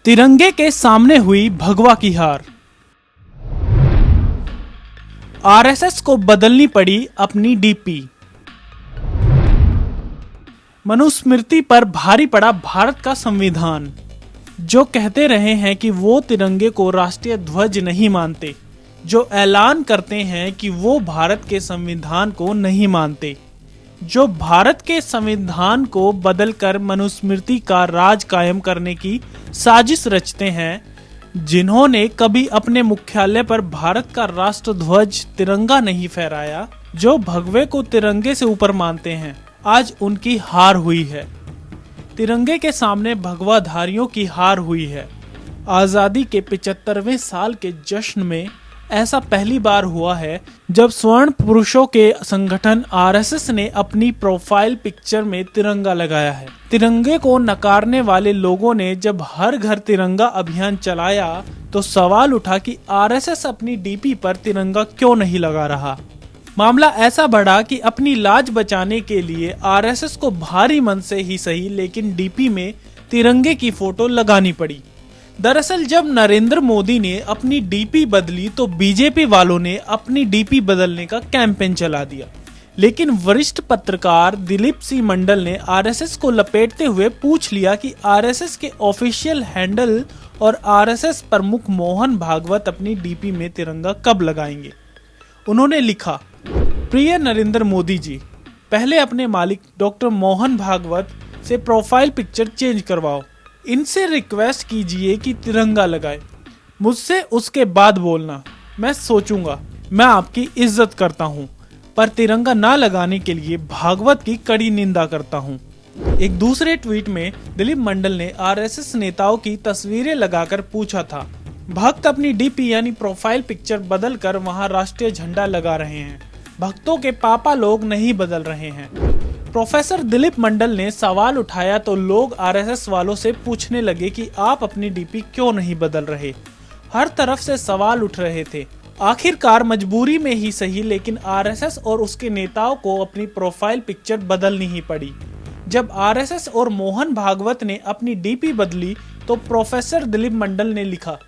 तिरंगे के सामने हुई भगवा की हार। आरएसएस को बदलनी पड़ी अपनी डीपी। मनुस्मृति पर भारी पड़ा भारत का संविधान। जो कहते रहे हैं कि वो तिरंगे को राष्ट्रीय ध्वज नहीं मानते, जो ऐलान करते हैं कि वो भारत के संविधान को नहीं मानते, जो भारत के संविधान को बदलकर मनुस्मृति का राज कायम करने की साजिश रचते हैं, जिन्होंने कभी अपने मुख्यालय पर भारत का राष्ट्र ध्वज तिरंगा नहीं फहराया, जो भगवे को तिरंगे से ऊपर मानते हैं, आज उनकी हार हुई है। तिरंगे के सामने भगवाधारियों की हार हुई है। आजादी के 75वें साल के जश्न में ऐसा पहली बार हुआ है जब स्वर्ण पुरुषों के संगठन आरएसएस ने अपनी प्रोफाइल पिक्चर में तिरंगा लगाया है। तिरंगे को नकारने वाले लोगों ने जब हर घर तिरंगा अभियान चलाया तो सवाल उठा कि आरएसएस अपनी डीपी पर तिरंगा क्यों नहीं लगा रहा। मामला ऐसा बढ़ा कि अपनी लाज बचाने के लिए आरएसएस को भारी मन से ही सही लेकिन डीपी में तिरंगे की फोटो लगानी पड़ी। दरअसल जब नरेंद्र मोदी ने अपनी डीपी बदली तो बीजेपी वालों ने अपनी डीपी बदलने का कैंपेन चला दिया। लेकिन वरिष्ठ पत्रकार दिलीप सिंह मंडल ने आरएसएस को लपेटते हुए पूछ लिया कि आरएसएस के ऑफिशियल हैंडल और आरएसएस प्रमुख मोहन भागवत अपनी डीपी में तिरंगा कब लगाएंगे। उन्होंने लिखा, प्रिय नरेंद्र मोदी जी, पहले अपने मालिक डॉक्टर मोहन भागवत से प्रोफाइल पिक्चर चेंज करवाओ। इनसे रिक्वेस्ट कीजिए कि तिरंगा लगाए। मुझसे उसके बाद बोलना, मैं सोचूंगा। मैं आपकी इज्जत करता हूँ, पर तिरंगा ना लगाने के लिए भागवत की कड़ी निंदा करता हूँ। एक दूसरे ट्वीट में दिलीप मंडल ने आरएसएस नेताओं की तस्वीरें लगाकर पूछा था, भक्त अपनी डीपी यानी प्रोफाइल पिक्चर बदल कर वहाँ राष्ट्रीय झंडा लगा रहे हैं, भक्तों के पापा लोग नहीं बदल रहे हैं। प्रोफेसर दिलीप मंडल ने सवाल उठाया तो लोग आरएसएस वालों से पूछने लगे कि आप अपनी डीपी क्यों नहीं बदल रहे। हर तरफ से सवाल उठ रहे थे। आखिरकार मजबूरी में ही सही लेकिन आरएसएस और उसके नेताओं को अपनी प्रोफाइल पिक्चर बदलनी ही पड़ी। जब आरएसएस और मोहन भागवत ने अपनी डीपी बदली तो प्रोफेसर दिलीप मंडल ने लिखा,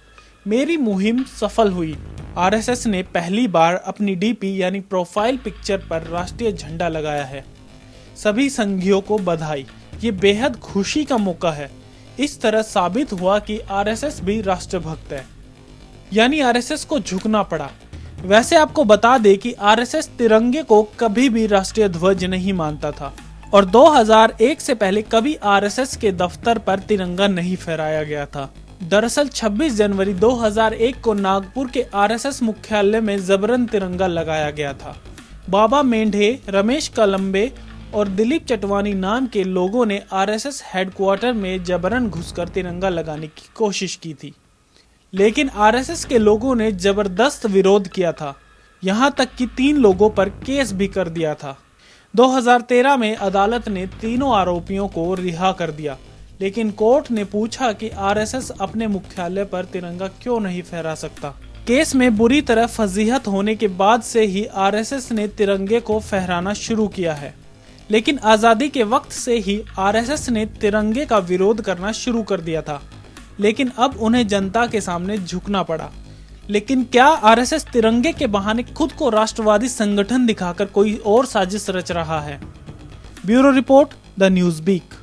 मेरी मुहिम सफल हुई। आरएसएस ने पहली बार अपनी डीपी यानी प्रोफाइल पिक्चर पर राष्ट्रीय झंडा लगाया है। सभी संघियों को बधाई, ये बेहद खुशी का मौका है। इस तरह साबित हुआ कि आरएसएस भी राष्ट्रभक्त है, यानी आरएसएस को झुकना पड़ा। वैसे आपको बता दे कि आरएसएस तिरंगे को कभी भी राष्ट्रीय ध्वज नहीं मानता था और 2001 से पहले कभी आरएसएस के दफ्तर पर तिरंगा नहीं फहराया गया था। दरअसल 26 जनवरी 2001 को नागपुर के आरएसएस मुख्यालय में जबरन तिरंगा लगाया गया था। बाबा मेंढे, रमेश कलम्बे और दिलीप चटवानी नाम के लोगों ने आरएसएस हेडक्वार्टर में जबरन घुसकर तिरंगा लगाने की कोशिश की थी, लेकिन आरएसएस के लोगों ने जबरदस्त विरोध किया था। यहां तक कि 3 लोगों पर केस भी कर दिया था। 2013 में अदालत ने तीनों आरोपियों को रिहा कर दिया, लेकिन कोर्ट ने पूछा कि आरएसएस अपने मुख्यालय पर तिरंगा क्यों नहीं फहरा सकता। केस में बुरी तरह फजीहत होने के बाद से ही आरएसएस ने तिरंगे को फहराना शुरू किया है, लेकिन आजादी के वक्त से ही आरएसएस ने तिरंगे का विरोध करना शुरू कर दिया था, लेकिन अब उन्हें जनता के सामने झुकना पड़ा। लेकिन क्या आरएसएस तिरंगे के बहाने खुद को राष्ट्रवादी संगठन दिखाकर कोई और साजिश रच रहा है? Bureau report, the news beak.